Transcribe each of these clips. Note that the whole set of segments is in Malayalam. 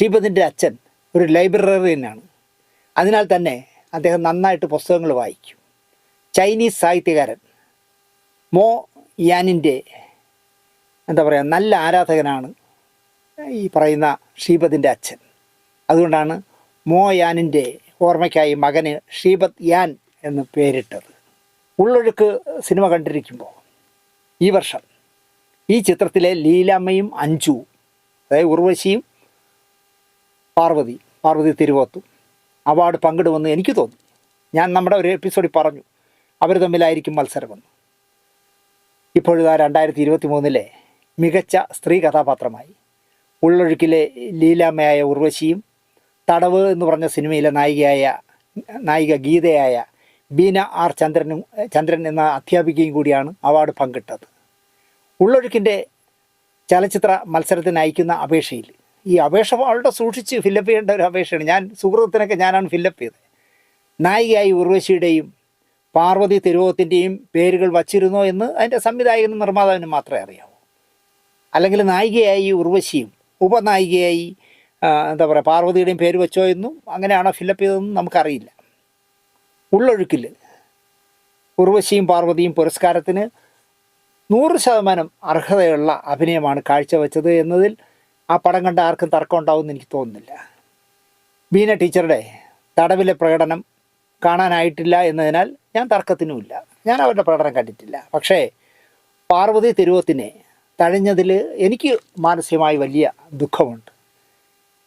ശ്രീപദിൻ്റെ അച്ഛൻ ഒരു ലൈബ്രറിയനാണ്. അതിനാൽ തന്നെ അദ്ദേഹം നന്നായിട്ട് പുസ്തകങ്ങൾ വായിക്കും. ചൈനീസ് സാഹിത്യകാരൻ മോ യാനിൻ്റെ നല്ല ആരാധകനാണ് ഈ പറയുന്ന ശ്രീപദിൻ്റെ അച്ഛൻ. അതുകൊണ്ടാണ് മോ യാനിൻ്റെ ഓർമ്മയ്ക്കായി മകന് ശ്രീപദ് യാൻ എന്ന് പേരിട്ടത്. ഉള്ളൊഴുക്ക് സിനിമ കണ്ടിരിക്കുമ്പോൾ ഈ വർഷം ഈ ചിത്രത്തിലെ ലീലാമ്മയും അഞ്ജു, അതായത് ഉർവശിയും പാർവതി തിരുവോത്തും അവാർഡ് പങ്കിടുമെന്ന് എനിക്ക് തോന്നി. ഞാൻ നമ്മുടെ ഒരു എപ്പിസോഡിൽ പറഞ്ഞു അവർ തമ്മിലായിരിക്കും മത്സരമെന്ന്. ഇപ്പോഴിതാ 2023 മികച്ച സ്ത്രീ കഥാപാത്രമായി ഉള്ളൊഴുക്കിലെ ലീലാമ്മയായ ഉർവശിയും തടവ് എന്ന് പറഞ്ഞ സിനിമയിലെ നായിക ഗീതയായ ബീന ആർ ചന്ദ്രൻ എന്ന അധ്യാപികയും കൂടിയാണ് അവാർഡ് പങ്കിട്ടത്. ഉള്ളൊഴുക്കിൻ്റെ ചലച്ചിത്ര മത്സരത്തിന് അയക്കുന്ന അപേക്ഷയിൽ ഈ അപേക്ഷ വളരെ സൂക്ഷിച്ച് ഫില്ലപ്പ് ചെയ്യേണ്ട ഒരു അപേക്ഷയാണ്. ഞാൻ സുഹൃത്തിനൊക്കെ ഞാനാണ് ഫില്ലപ്പ് ചെയ്തത്. നായികയായി ഉർവശിയുടെയും പാർവതി തിരുവോത്തിൻ്റെയും പേരുകൾ വച്ചിരുന്നോ എന്ന് അതിൻ്റെ സംവിധായകനും നിർമ്മാതാവിനും മാത്രമേ അറിയാവൂ. അല്ലെങ്കിൽ നായികയായി ഉർവശിയും ഉപനായികയായി പാർവതിയുടെയും പേര് വെച്ചോ എന്നും അങ്ങനെയാണോ ഫില്ലപ്പ് ചെയ്തതെന്നും നമുക്കറിയില്ല. ഉള്ളൊഴുക്കിൽ ഉർവശിയും പാർവതിയും പുരസ്കാരത്തിന് 100% അർഹതയുള്ള അഭിനയമാണ് കാഴ്ചവെച്ചത് എന്നതിൽ ആ പടം കണ്ട ആർക്കും തർക്കം ഉണ്ടാവുമെന്ന് എനിക്ക് തോന്നുന്നില്ല. ബീന ടീച്ചറുടെ തടവിലെ പ്രകടനം കാണാനായിട്ടില്ല എന്നതിനാൽ ഞാൻ തർക്കത്തിനുമില്ല. ഞാൻ അവരുടെ പ്രകടനം കണ്ടിട്ടില്ല. പക്ഷേ പാർവതി തിരുവോത്തിനെ തഴഞ്ഞതിൽ എനിക്ക് മാനസികമായി വലിയ ദുഃഖമുണ്ട്.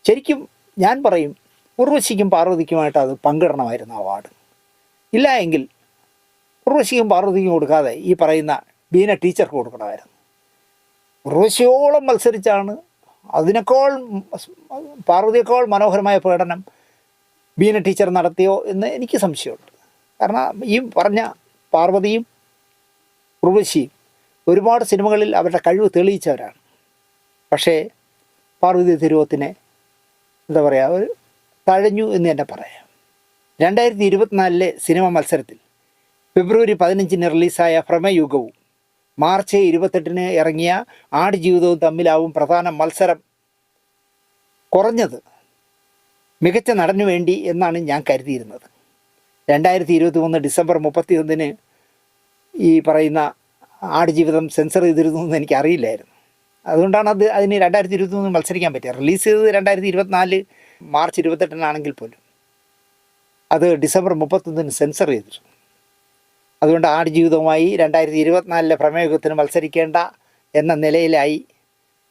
ശരിക്കും ഞാൻ പറയും ഉർവശിക്കും പാർവതിക്കുമായിട്ട് അത് പങ്കിടണമായിരുന്നു അവാർഡ്. ഇല്ല എങ്കിൽ ഉർവശിക്കും പാർവതിക്കും കൊടുക്കാതെ ഈ പറയുന്ന ബീന ടീച്ചർക്ക് കൊടുക്കണമായിരുന്നു. ഉർവശിയോളം മത്സരിച്ചാണ് അതിനേക്കാൾ പാർവതിയേക്കാൾ മനോഹരമായ പ്രകടനം ബീന ടീച്ചർ നടത്തിയോ എന്ന് എനിക്ക് സംശയമുണ്ട്. കാരണം ഈ പറഞ്ഞ പാർവതിയും ഉർവശിയും ഒരുപാട് സിനിമകളിൽ അവരുടെ കഴിവ് തെളിയിച്ചവരാണ്. പക്ഷേ പാർവതി തിരുവോത്തിനെ തഴഞ്ഞു എന്ന് തന്നെ പറയാം. 2024 സിനിമ മത്സരത്തിൽ ഫെബ്രുവരി 15 റിലീസായ ഭ്രമയുഗവും മാർച്ച് 28 ഇറങ്ങിയ ആടുജീവിതവും തമ്മിലാവും പ്രധാന മത്സരം. കുറഞ്ഞത് മികച്ച നടനു വേണ്ടി എന്നാണ് ഞാൻ കരുതിയിരുന്നത്. 2023 ഡിസംബർ 31 ഈ പറയുന്ന ആടുജീവിതം സെൻസർ ചെയ്തിരുന്നു എന്ന് എനിക്കറിയില്ലായിരുന്നു. അതുകൊണ്ടാണ് അതിന് 2023 മത്സരിക്കാൻ പറ്റിയത്. റിലീസ് ചെയ്തത് 2024 മാർച്ച് 28 പോലും അത് ഡിസംബർ 31 സെൻസർ ചെയ്തിരുന്നു. അതുകൊണ്ട് ആടുജീവിതവുമായി 2024 പ്രമേയത്തിന് മത്സരിക്കേണ്ട എന്ന നിലയിലായി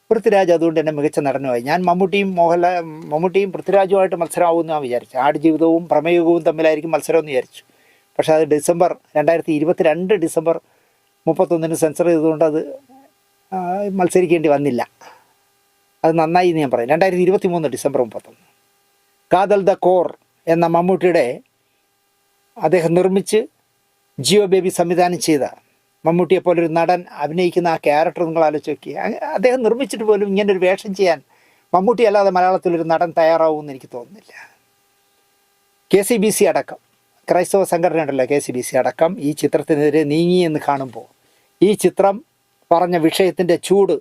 പൃഥ്വിരാജ്. അതുകൊണ്ട് തന്നെ മികച്ച നടനുമായി. ഞാൻ മമ്മൂട്ടിയും പൃഥ്വിരാജുമായിട്ട് മത്സരമാകുമെന്ന് ഞാൻ വിചാരിച്ചു. ആടുജീവിതവും പ്രമേയവും തമ്മിലായിരിക്കും മത്സരമെന്ന് വിചാരിച്ചു. പക്ഷേ അത് 2022 ഡിസംബർ 31 സെൻസർ ചെയ്തുകൊണ്ട് അത് മത്സരിക്കേണ്ടി വന്നില്ല. അത് നന്നായി എന്ന് ഞാൻ പറയും. 2023 ഡിസംബർ 31 കാതൽ ദ കോർ എന്ന മമ്മൂട്ടിയുടെ അദ്ദേഹം നിർമ്മിച്ച് ജിയോ ബേബി സംവിധാനം ചെയ്ത മമ്മൂട്ടിയെപ്പോലൊരു നടൻ അഭിനയിക്കുന്ന ആ ക്യാരക്ടർ നിങ്ങൾ ആലോചിച്ച് നോക്കിയ. അദ്ദേഹം നിർമ്മിച്ചിട്ട് പോലും ഇങ്ങനൊരു വേഷം ചെയ്യാൻ മമ്മൂട്ടി അല്ലാതെ മലയാളത്തിലൊരു നടൻ തയ്യാറാവുമെന്ന് എനിക്ക് തോന്നുന്നില്ല. KCBC അടക്കം ക്രൈസ്തവ സംഘടന ഉണ്ടല്ലോ, KCBC അടക്കം ഈ ചിത്രത്തിനെതിരെ നീങ്ങി എന്ന് കാണുമ്പോൾ ഈ ചിത്രം പറഞ്ഞ വിഷയത്തിൻ്റെ ചൂട്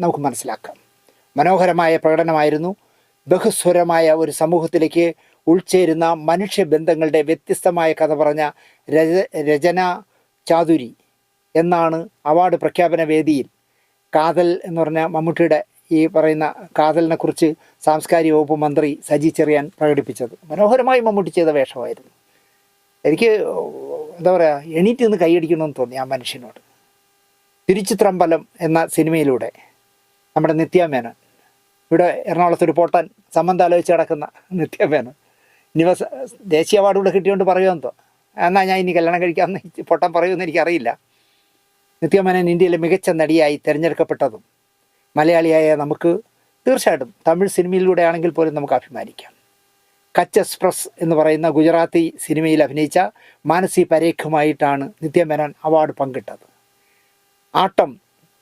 നമുക്ക് മനസ്സിലാക്കാം. മനോഹരമായ പ്രകടനമായിരുന്നു. ബഹുസ്വരമായ ഒരു സമൂഹത്തിലേക്ക് ഉൾച്ചേരുന്ന മനുഷ്യബന്ധങ്ങളുടെ വ്യത്യസ്തമായ കഥ പറഞ്ഞ രചന ചാതുരി എന്നാണ് അവാർഡ് പ്രഖ്യാപന വേദിയിൽ കാതൽ എന്ന് പറഞ്ഞ മമ്മൂട്ടിയുടെ ഈ പറയുന്ന കാതലിനെക്കുറിച്ച് സാംസ്കാരിക വകുപ്പ് മന്ത്രി സജി ചെറിയാൻ പ്രകടിപ്പിച്ചത്. മനോഹരമായി മമ്മൂട്ടി ചെയ്ത വേഷമായിരുന്നു. എനിക്ക് എണീറ്റ് നിന്ന് കൈയടിക്കണമെന്ന് തോന്നി ആ മനുഷ്യനോട്. തിരുച്ചിത്രമ്പലം എന്ന സിനിമയിലൂടെ നമ്മുടെ നിത്യാമേനോൻ, ഇവിടെ എറണാകുളത്തൊരു പൊട്ടൻ സംബന്ധം ആലോചിച്ച് കിടക്കുന്ന നിത്യാമേനോൻ ദേശീയ അവാർഡ് കൂടെ കിട്ടിയോണ്ട് പറയുമെന്നോ, എന്നാൽ ഞാൻ ഇനി കല്യാണം കഴിക്കാമെന്ന് പൊട്ടൻ പറയുമെന്ന് എനിക്കറിയില്ല. നിത്യാമേനോൻ ഇന്ത്യയിലെ മികച്ച നടിയായി തിരഞ്ഞെടുക്കപ്പെട്ടതും മലയാളിയായ നമുക്ക് തീർച്ചയായിട്ടും തമിഴ് സിനിമയിലൂടെ ആണെങ്കിൽ പോലും നമുക്ക് അഭിമാനിക്കാം. കച്ച് എക്സ്പ്രസ് എന്ന് പറയുന്ന ഗുജറാത്തി സിനിമയിൽ അഭിനയിച്ച മാനസി പരേഖുമായിട്ടാണ് നിത്യാമേനോൻ അവാർഡ് പങ്കിട്ടത്. ആട്ടം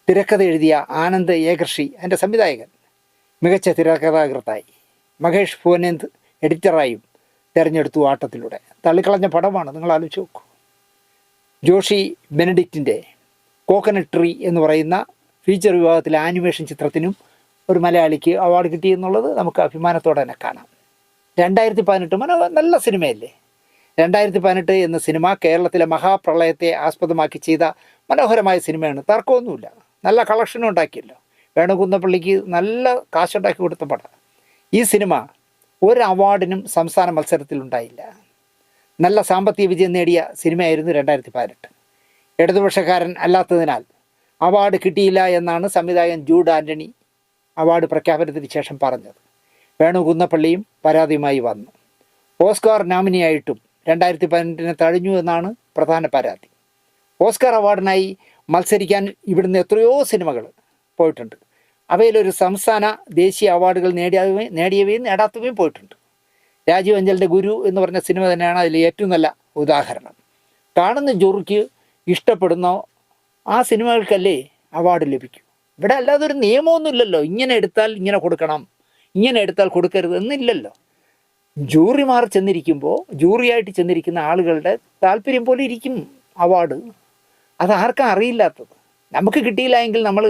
തിരക്കഥ എഴുതിയ ആനന്ദ് ഏകർഷി അതിൻ്റെ സംവിധായകൻ മികച്ച തിരക്കഥാകൃത്തായി, മഹേഷ് ഭുവനന്ദ് എഡിറ്ററായും തിരഞ്ഞെടുത്തു. ആട്ടത്തിലൂടെ തള്ളിക്കളഞ്ഞ പടമാണ്, നിങ്ങൾ ആലോചിച്ച് നോക്കൂ. ജോഷി ബെനഡിക്റ്റിൻ്റെ കോക്കനട്ട് ട്രീ എന്ന് പറയുന്ന ഫീച്ചർ വിഭാഗത്തിലെ ആനിമേഷൻ ചിത്രത്തിനും ഒരു മലയാളിക്ക് അവാർഡ് കിട്ടി എന്നുള്ളത് നമുക്ക് അഭിമാനത്തോടെ തന്നെ കാണാം. 2018 നല്ല സിനിമയല്ലേ? 2018 എന്ന സിനിമ കേരളത്തിലെ മഹാപ്രളയത്തെ ആസ്പദമാക്കി ചെയ്ത മനോഹരമായ സിനിമയാണ്, തർക്കമൊന്നുമില്ല. നല്ല കളക്ഷനും ഉണ്ടാക്കിയല്ലോ. വേണുകുന്നപ്പള്ളിക്ക് നല്ല കാശുണ്ടാക്കി കൊടുത്ത പടം. ഈ സിനിമ ഒരു അവാർഡിനും സംസ്ഥാന മത്സരത്തിലുണ്ടായില്ല. നല്ല സാമ്പത്തിക വിജയം നേടിയ സിനിമയായിരുന്നു 2018. ഇടതുപക്ഷക്കാരൻ അല്ലാത്തതിനാൽ അവാർഡ് കിട്ടിയില്ല എന്നാണ് സംവിധായകൻ ജൂഡ് ആൻ്റണി അവാർഡ് പ്രഖ്യാപനത്തിന് ശേഷം പറഞ്ഞത്. വേണുകുന്നപ്പള്ളിയും പരാതിയുമായി വന്നു. ഓസ്കാർ നോമിനിയായിട്ടും 2018 തഴഞ്ഞു എന്നാണ് പ്രധാന പരാതി. ഓസ്കാർ അവാർഡിനായി മത്സരിക്കാൻ ഇവിടുന്ന് എത്രയോ സിനിമകൾ പോയിട്ടുണ്ട്. അവയിലൊരു സംസ്ഥാന ദേശീയ അവാർഡുകൾ നേടിയവയും നേടാത്തവയും പോയിട്ടുണ്ട്. രാജീവ് അഞ്ചലിൻ്റെ ഗുരു എന്ന് പറഞ്ഞ സിനിമ തന്നെയാണ് അതിൽ ഏറ്റവും നല്ല ഉദാഹരണം. കാണുന്ന ജൂറിക്ക് ഇഷ്ടപ്പെടുന്ന ആ സിനിമകൾക്കല്ലേ അവാർഡ് ലഭിക്കൂ. ഇവിടെ അല്ലാതെ ഒരു നിയമമൊന്നുമില്ലല്ലോ, ഇങ്ങനെ എടുത്താൽ ഇങ്ങനെ കൊടുക്കണം, ഇങ്ങനെ എടുത്താൽ കൊടുക്കരുത് എന്നില്ലല്ലോ. ജൂറിമാർ ചെന്നിരിക്കുമ്പോൾ ജൂറിയായിട്ട് ചെന്നിരിക്കുന്ന ആളുകളുടെ താല്പര്യം പോലെ ഇരിക്കും അവാർഡ്. അതാർക്കും അറിയില്ലാത്തത്. നമുക്ക് കിട്ടിയില്ല എങ്കിൽ നമ്മൾ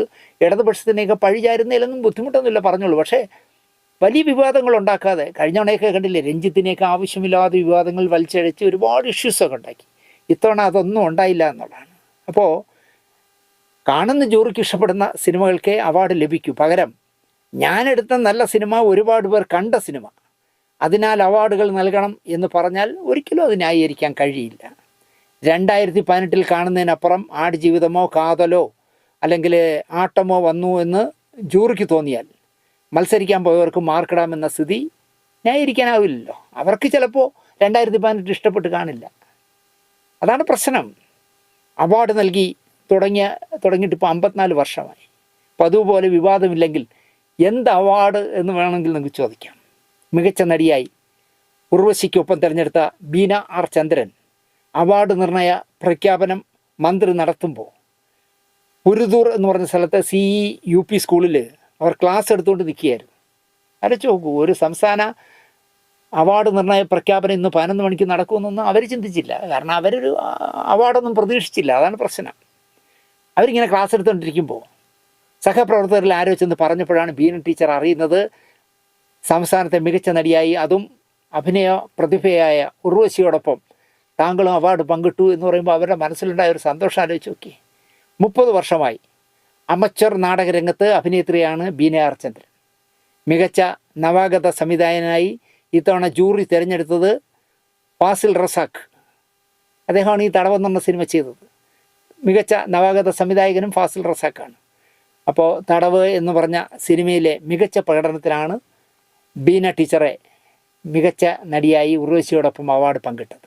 ഇടതുപക്ഷത്തിനെയൊക്കെ പഴിചാരുന്നതിലൊന്നും ബുദ്ധിമുട്ടൊന്നുമില്ല, പറഞ്ഞോളൂ. പക്ഷേ വലിയ വിവാദങ്ങൾ ഉണ്ടാക്കാതെ, കഴിഞ്ഞ തവണയൊക്കെ കണ്ടില്ലേ, രഞ്ജിത്തിനെയൊക്കെ ആവശ്യമില്ലാതെ വിവാദങ്ങൾ വലിച്ചഴച്ച് ഒരുപാട് ഇഷ്യൂസൊക്കെ ഉണ്ടാക്കി. ഇത്തവണ അതൊന്നും ഉണ്ടായില്ല എന്നുള്ളതാണ്. അപ്പോൾ കാണുന്ന ജൂറിക്ക് ഇഷ്ടപ്പെടുന്ന സിനിമകൾക്കേ അവാർഡ് ലഭിക്കൂ. പകരം ഞാനെടുത്ത നല്ല സിനിമ ഒരുപാട് പേർ കണ്ട സിനിമ, അതിനാൽ അവാർഡുകൾ നൽകണം എന്ന് പറഞ്ഞാൽ ഒരിക്കലും അത് ന്യായീകരിക്കാൻ കഴിയില്ല. 2018 കാണുന്നതിനപ്പുറം ആടുജീവിതമോ കാതലോ അല്ലെങ്കിൽ ആട്ടമോ വന്നു എന്ന് ജൂറിക്ക് തോന്നിയാൽ മത്സരിക്കാൻ പോയവർക്ക് മാർക്കിടാമെന്ന സ്ഥിതി ന്യായീകരിക്കാനാവില്ലല്ലോ. അവർക്ക് ചിലപ്പോൾ 2018 ഇഷ്ടപ്പെട്ട് കാണില്ല. അതാണ് പ്രശ്നം. അവാർഡ് നൽകി തുടങ്ങിയിട്ട് ഇപ്പോൾ 54 വർഷമായി. പതിവ് പോലെ വിവാദമില്ലെങ്കിൽ എന്ത് അവാർഡ് എന്ന് വേണമെങ്കിൽ നിങ്ങൾക്ക് ചോദിക്കാം. മികച്ച നടിയായി ഉർവശിക്കൊപ്പം തിരഞ്ഞെടുത്ത ബീന ആർ ചന്ദ്രൻ അവാർഡ് നിർണയ പ്രഖ്യാപനം മന്ത്രി നടത്തുമ്പോൾ പുരുതൂർ എന്ന് പറഞ്ഞ സ്ഥലത്തെ CEUP സ്കൂളിൽ അവർ ക്ലാസ് എടുത്തുകൊണ്ട് നിൽക്കുകയായിരുന്നു. അരച്ചു നോക്കൂ, ഒരു സംസ്ഥാന അവാർഡ് നിർണയ പ്രഖ്യാപനം ഇന്ന് 11 മണിക്ക് നടക്കുമെന്നൊന്നും അവർ ചിന്തിച്ചില്ല. കാരണം അവരൊരു അവാർഡൊന്നും പ്രതീക്ഷിച്ചില്ല. അതാണ് പ്രശ്നം. അവരിങ്ങനെ ക്ലാസ് എടുത്തുകൊണ്ടിരിക്കുമ്പോൾ സഹപ്രവർത്തകരിൽ ആരോ ചെന്ന് പറഞ്ഞപ്പോഴാണ് ബീന ടീച്ചർ അറിയുന്നത് സംസ്ഥാനത്തെ മികച്ച നടിയായി, അതും അഭിനയ പ്രതിഭയായ ഉർവശിയോടൊപ്പം താങ്കളും അവാർഡ് പങ്കിട്ടു എന്ന് പറയുമ്പോൾ അവരുടെ മനസ്സിലുണ്ടായ ഒരു സന്തോഷം ആലോചിച്ച് നോക്കി. 30 വർഷമായി അമച്ചർ നാടകരംഗത്ത് അഭിനേത്രിയാണ് ബീന ആർ ചന്ദ്രൻ. മികച്ച നവാഗത സംവിധായകനായി ഇത്തവണ ജൂറി തിരഞ്ഞെടുത്തത് ഫാസിൽ റസാഖ്. അദ്ദേഹമാണ് ഈ തടവെന്ന സിനിമ ചെയ്തത്. മികച്ച നവാഗത സംവിധായകനും ഫാസിൽ റസാഖാണ്. അപ്പോൾ തടവ് എന്ന് പറഞ്ഞ സിനിമയിലെ മികച്ച പ്രകടനത്തിനാണ് ബീന ടീച്ചറെ മികച്ച നടിയായി ഉർവശിയോടൊപ്പം അവാർഡ് പങ്കിട്ടത്.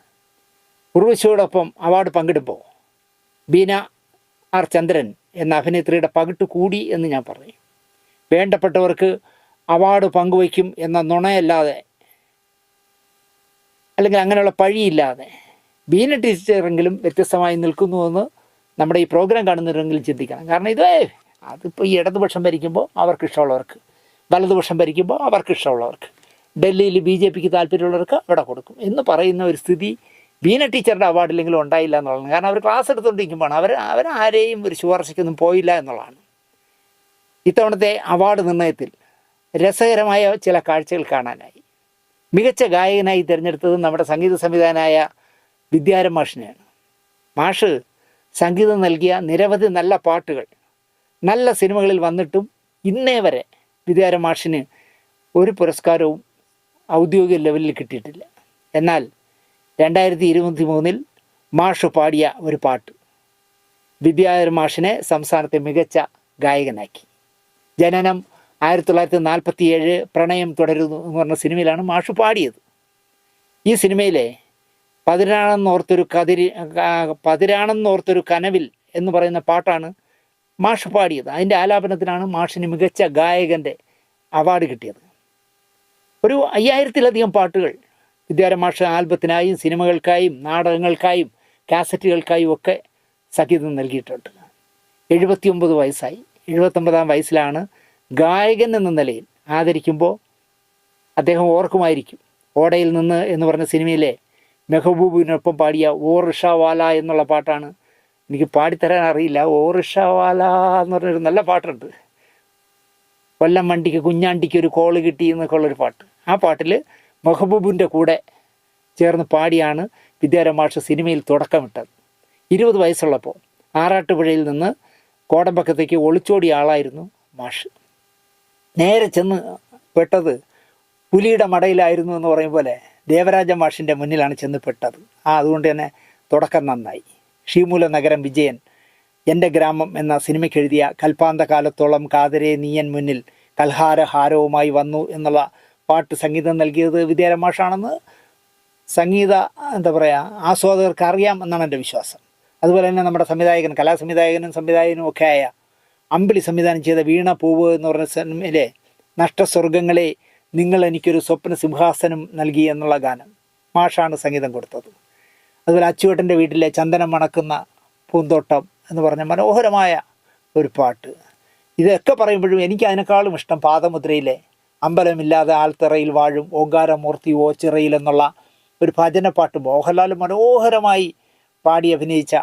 ഉർവശിയോടൊപ്പം അവാർഡ് പങ്കിടുമ്പോൾ ബീന ആർ ചന്ദ്രൻ എന്ന അഭിനേത്രിയുടെ പകിട്ട് കൂടി എന്ന് ഞാൻ പറയും. വേണ്ടപ്പെട്ടവർക്ക് അവാർഡ് പങ്കുവയ്ക്കും എന്ന നുണയല്ലാതെ, അല്ലെങ്കിൽ അങ്ങനെയുള്ള പഴിയില്ലാതെ ബീന ടീച്ചറെങ്കിലും വ്യത്യസ്തമായി നിൽക്കുന്നുവെന്ന് നമ്മുടെ ഈ പ്രോഗ്രാം കാണുന്നവരെങ്കിലും ചിന്തിക്കണം. കാരണം അതിപ്പോൾ ഈ ഇടതുപക്ഷം ഭരിക്കുമ്പോൾ അവർക്ക് ഇഷ്ടമുള്ളവർക്ക്, വലതുപക്ഷം ഭരിക്കുമ്പോൾ അവർക്ക് ഇഷ്ടമുള്ളവർക്ക്, ഡൽഹിയിൽ BJPക്ക് താല്പര്യമുള്ളവർക്ക് അവിടെ കൊടുക്കും എന്ന് പറയുന്ന ഒരു സ്ഥിതി ബീന ടീച്ചറുടെ അവാർഡിലെങ്കിലും ഉണ്ടായില്ല എന്നുള്ളതാണ്. കാരണം അവർ ക്ലാസ് എടുത്തുകൊണ്ടിരിക്കുമ്പോൾ അവരാരെയും ഒരു ശുപാർശയ്ക്കൊന്നും പോയില്ല എന്നുള്ളതാണ്. ഇത്തവണത്തെ അവാർഡ് നിർണയത്തിൽ രസകരമായ ചില കാഴ്ചകൾ കാണാനായി. മികച്ച ഗായകനായി തിരഞ്ഞെടുത്തത് നമ്മുടെ സംഗീത സംവിധായകനായ വിദ്യാരം മാഷിനെയാണ്. മാഷ് സംഗീതം നൽകിയ നിരവധി നല്ല പാട്ടുകൾ നല്ല സിനിമകളിൽ വന്നിട്ടും ഇന്നേ വരെ വിദ്യാരം മാഷിന് ഒരു പുരസ്കാരവും ഔദ്യോഗിക ലെവലിൽ കിട്ടിയിട്ടില്ല. എന്നാൽ 2023 മാഷ് പാടിയ ഒരു പാട്ട് വിദ്യാധരൻ മാഷിനെ സംസ്ഥാനത്തെ മികച്ച ഗായകനാക്കി. ജനനം 1947, പ്രണയം തുടരുന്നു എന്ന് പറഞ്ഞ സിനിമയിലാണ് മാഷ് പാടിയത്. ഈ സിനിമയിലെ പതിരാണെന്നോർത്തൊരു കനവിൽ എന്ന് പറയുന്ന പാട്ടാണ് മാഷ് പാടിയത്. അതിൻ്റെ ആലാപനത്തിനാണ് മാഷിന് മികച്ച ഗായകൻ്റെ അവാർഡ് കിട്ടിയത്. ഒരു 5000-ലധികം പാട്ടുകൾ വിദ്യാധരൻ മാഷ് ആൽബത്തിനായും സിനിമകൾക്കായും നാടകങ്ങൾക്കായും കാസറ്റുകൾക്കായും ഒക്കെ സംഗീതം നൽകിയിട്ടുണ്ട്. 79 വയസ്സായി. 79ാം വയസ്സിലാണ് ഗായകൻ എന്ന നിലയിൽ ആദരിക്കുമ്പോൾ അദ്ദേഹം ഓർക്കുമായിരിക്കും ഓടയിൽ നിന്ന് എന്ന് പറഞ്ഞ സിനിമയിലെ മെഹബൂബിനൊപ്പം പാടിയ ഓ റിഷാവാല എന്നുള്ള പാട്ടാണ്. എനിക്ക് പാടിത്തരാൻ അറിയില്ല. ഓ റിഷാവാല എന്ന് പറഞ്ഞൊരു നല്ല പാട്ടുണ്ട്. കൊല്ലം വണ്ടിക്ക് കുഞ്ഞാണ്ടിക്ക് ഒരു കോള് കിട്ടി എന്നൊക്കെ ഉള്ളൊരു പാട്ട്. ആ പാട്ടിൽ മെഹബൂബിൻ്റെ കൂടെ ചേർന്ന് പാടിയാണ് വിദ്യാധരൻ മാഷ് സിനിമയിൽ തുടക്കമിട്ടത്. 20 വയസ്സുള്ളപ്പോൾ ആറാട്ടുപുഴയിൽ നിന്ന് കോടമ്പക്കത്തേക്ക് ഒളിച്ചോടിയ ആളായിരുന്നു മാഷ്. നേരെ ചെന്ന് പെട്ടത് പുലിയുടെ മടയിലായിരുന്നു എന്ന് പറയും പോലെ ദേവരാജ മാഷിൻ്റെ മുന്നിലാണ് ചെന്ന് പെട്ടത്. അതുകൊണ്ട് തന്നെ തുടക്കം നന്നായി. ഷീമൂല നഗരം വിജയൻ എൻ്റെ ഗ്രാമം എന്ന സിനിമയ്ക്ക് എഴുതിയ കൽപ്പാന്ത കാലത്തോളം കാതരെ നീയൻ മുന്നിൽ കൽഹാരഹാരവുമായി വന്നു എന്നുള്ള പാട്ട് സംഗീതം നൽകിയത് വിദ്യാധരൻ മാഷാണെന്ന് സംഗീത ആസ്വാദകർക്ക് അറിയാം എന്നാണ് എൻ്റെ വിശ്വാസം. അതുപോലെ തന്നെ നമ്മുടെ സംവിധായകൻ, സംവിധായകനും ഒക്കെ ആയ അമ്പിളി സംവിധാനം ചെയ്ത വീണ പൂവ് എന്ന് പറഞ്ഞ സിനിമയിലെ നഷ്ടസ്വർഗങ്ങളെ നിങ്ങൾ എനിക്കൊരു സ്വപ്ന സിംഹാസനം നൽകി എന്നുള്ള ഗാനം മാഷാണ് സംഗീതം കൊടുത്തത്. അതുപോലെ അച്ചുവേട്ടൻ്റെ വീട്ടിലെ ചന്ദനം മണക്കുന്ന പൂന്തോട്ടം എന്ന് പറഞ്ഞ മനോഹരമായ ഒരു പാട്ട്. ഇതൊക്കെ പറയുമ്പോഴും എനിക്ക് അതിനേക്കാളും ഇഷ്ടം പാദമുദ്രയിലെ അമ്പലമില്ലാതെ ആൽത്തറയിൽ വാഴും ഓങ്കാരമൂർത്തി ഓച്ചിറയിൽ എന്നുള്ള ഒരു ഭജനപ്പാട്ട് മോഹൻലാൽ മനോഹരമായി പാടി അഭിനയിച്ച,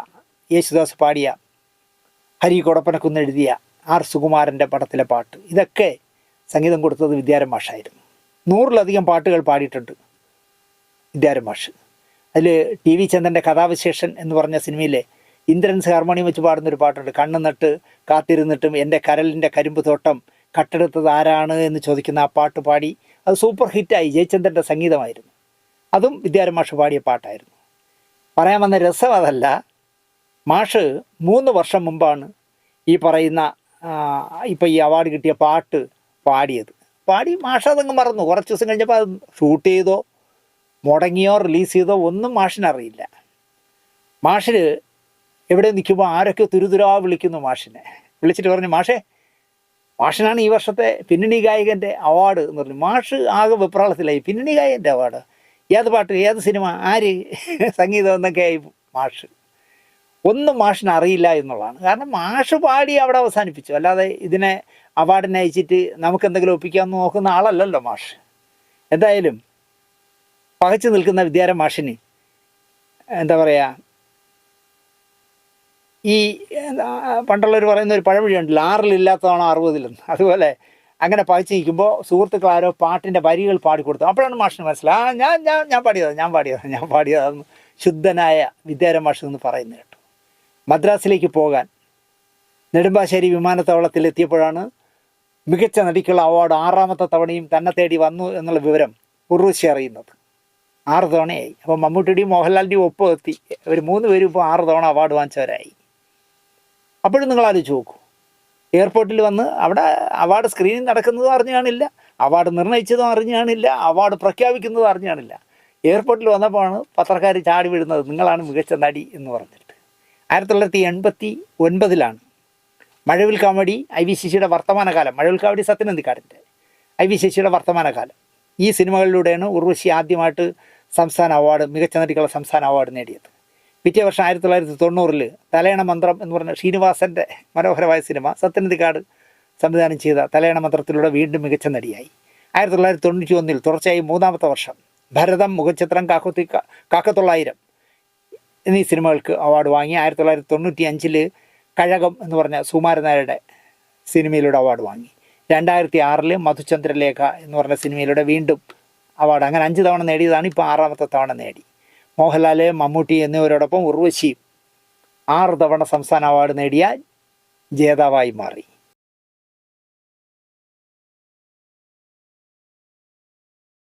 യേശുദാസ് പാടിയ, ഹരി കൊടപ്പനക്കുന്ന് എഴുതിയ ആർ സുകുമാരൻ്റെ പടത്തിലെ പാട്ട്. ഇതൊക്കെ സംഗീതം കൊടുത്തത് വിദ്യാധരൻ മാഷായിരുന്നു. 100-ലധികം പാട്ടുകൾ പാടിയിട്ടുണ്ട് വിദ്യാധരൻ മാഷ്. അതിൽ ടി വി ചന്ദ്രൻ്റെ കഥാവിശേഷൻ എന്ന് പറഞ്ഞ സിനിമയിലെ ഇന്ദ്രൻസ് ഹാർമോണിയം വെച്ച് പാടുന്നൊരു പാട്ടുണ്ട്. കണ്ണ് നട്ട് കാത്തിരുന്നിട്ടും എൻ്റെ കരലിൻ്റെ കരിമ്പ് തോട്ടം കട്ടെടുത്തത് ആരാണ് എന്ന് ചോദിക്കുന്ന ആ പാട്ട് പാടി അത് സൂപ്പർ ഹിറ്റായി. ജയചന്ദ്രൻ്റെ സംഗീതമായിരുന്നു. അതും വിദ്യാധരൻ മാഷ് പാടിയ പാട്ടായിരുന്നു. പറയാൻ വന്ന രസം അതല്ല, മാഷ് 3 വർഷം മുമ്പാണ് ഈ പറയുന്ന ഇപ്പോൾ ഈ അവാർഡ് കിട്ടിയ പാട്ട് പാടി മാഷ് അതങ്ങ് മറന്നു. കുറച്ച് ദിവസം കഴിഞ്ഞപ്പോൾ അത് ഷൂട്ട് ചെയ്തോ മുടങ്ങിയോ റിലീസ് ചെയ്തോ ഒന്നും മാഷിനറിയില്ല. മാഷിന് എവിടെ നിൽക്കുമ്പോൾ ആരൊക്കെ തുരുതുരാ വിളിക്കുന്നു മാഷിനെ. വിളിച്ചിട്ട് പറഞ്ഞു, മാഷിനാണ് ഈ വർഷത്തെ പിന്നണി ഗായകൻ്റെ അവാർഡ് എന്ന് പറഞ്ഞു. മാഷ് ആകെ വെപ്രാളത്തിലായി. പിന്നണി ഗായകൻ്റെ അവാർഡ്? ഏത് പാട്ട്, ഏത് സിനിമ, ആര്, സംഗീതം എന്നൊക്കെ ആയി മാഷ്. ഒന്നും മാഷിന് അറിയില്ല എന്നുള്ളതാണ്. കാരണം മാഷ് പാടി അവിടെ അവസാനിപ്പിച്ചു. അല്ലാതെ ഇതിനെ അവാർഡിനെ അയച്ചിട്ട് നമുക്കെന്തെങ്കിലും ഒപ്പിക്കാമെന്ന് നോക്കുന്ന ആളല്ലല്ലോ മാഷ്. എന്തായാലും പകച്ചു നിൽക്കുന്ന വിദ്യാധരൻ മാഷിന് ഈ പണ്ടുള്ളവർ പറയുന്ന ഒരു പഴമൊഴിയുണ്ടല്ലോ, 6-ലില്ലാത്തതാണോ 60-ലെന്ന്. അതുപോലെ അങ്ങനെ പകച്ചു നിൽക്കുമ്പോൾ സുഹൃത്തുക്കൾ ആരോ പാട്ടിൻ്റെ വരികൾ പാടിക്കൊടുത്തു. അപ്പോഴാണ് മാഷിന് മനസ്സിലായി, ഞാൻ പാടിയതാന്ന് ശുദ്ധനായ വിദ്യാധരൻ മാഷ് എന്ന് പറയുന്നത് കേട്ടു. മദ്രാസിലേക്ക് പോകാൻ നെടുമ്പാശ്ശേരി വിമാനത്താവളത്തിൽ എത്തിയപ്പോഴാണ് മികച്ച നടിക്കുള്ള അവാർഡ് 6ാമത്തെ തവണയും തന്നെ തേടി വന്നു എന്നുള്ള വിവരം ഉർവശി അറിയുന്നത്. 6 തവണയായി. അപ്പോൾ മമ്മൂട്ടിയുടെയും മോഹൻലാലിൻ്റെയും ഒപ്പം എത്തി. ഇവർ 3 പേരും ഇപ്പോൾ 6 തവണ അവാർഡ് വാങ്ങിച്ചവരായി. അപ്പോഴും നിങ്ങൾ ആലോചിച്ച് നോക്കൂ, എയർപോർട്ടിൽ വന്ന് അവിടെ അവാർഡ് സ്ക്രീനിങ് നടക്കുന്നതും അറിഞ്ഞു കാണില്ല, അവാർഡ് നിർണ്ണയിച്ചതും അറിഞ്ഞു കാണില്ല, അവാർഡ് പ്രഖ്യാപിക്കുന്നതും അറിഞ്ഞു കാണില്ല. എയർപോർട്ടിൽ വന്നപ്പോഴാണ് പത്രക്കാർ ചാടി വിടുന്നത്, നിങ്ങളാണ് മികച്ച നടി എന്ന് പറഞ്ഞിട്ട്. 1989 മഴവിൽ കാമഡി ഐ.വി. ശശിയുടെ വർത്തമാനകാലം, മഴവിൽ കാമഡി സത്യനന്ദിക്കാടിൻ്റെ, ഐ.വി. ശശിയുടെ വർത്തമാനകാലം, ഈ സിനിമകളിലൂടെയാണ് ഉർവശി ആദ്യമായിട്ട് സംസ്ഥാന അവാർഡ്, മികച്ച നടിക്കുള്ള സംസ്ഥാന അവാർഡ് നേടിയത്. പിറ്റേ വർഷം 1990 തലയണ മന്ത്രം എന്ന് പറഞ്ഞ ശ്രീനിവാസൻ്റെ മനോഹരമായ സിനിമ സത്യനന്ദിക്കാട് സംവിധാനം ചെയ്ത തലയണ മന്ത്രത്തിലൂടെ വീണ്ടും മികച്ച നടിയായി. 1991 തുടർച്ചയായി 3ാമത്തെ വർഷം ഭരതം, മുഖചിത്രം, കാക്കത്തൊള്ളായിരം എന്നീ സിനിമകൾക്ക് അവാർഡ് വാങ്ങി. 1995 കഴകം എന്ന് പറഞ്ഞ സുകുമാരനായരുടെ സിനിമയിലൂടെ അവാർഡ് വാങ്ങി. 2006 മധുചന്ദ്രലേഖ എന്ന് പറഞ്ഞ സിനിമയിലൂടെ വീണ്ടും അവാർഡ്. അങ്ങനെ 5 തവണ നേടിയതാണ്. ഇപ്പോൾ 6ാമത്തെ തവണ നേടി. മോഹൻലാൽ, മമ്മൂട്ടി എന്നിവരോടൊപ്പം ഉർവശിയും 6 തവണ സംസ്ഥാന അവാർഡ് നേടിയ ജേതാവായി മാറി.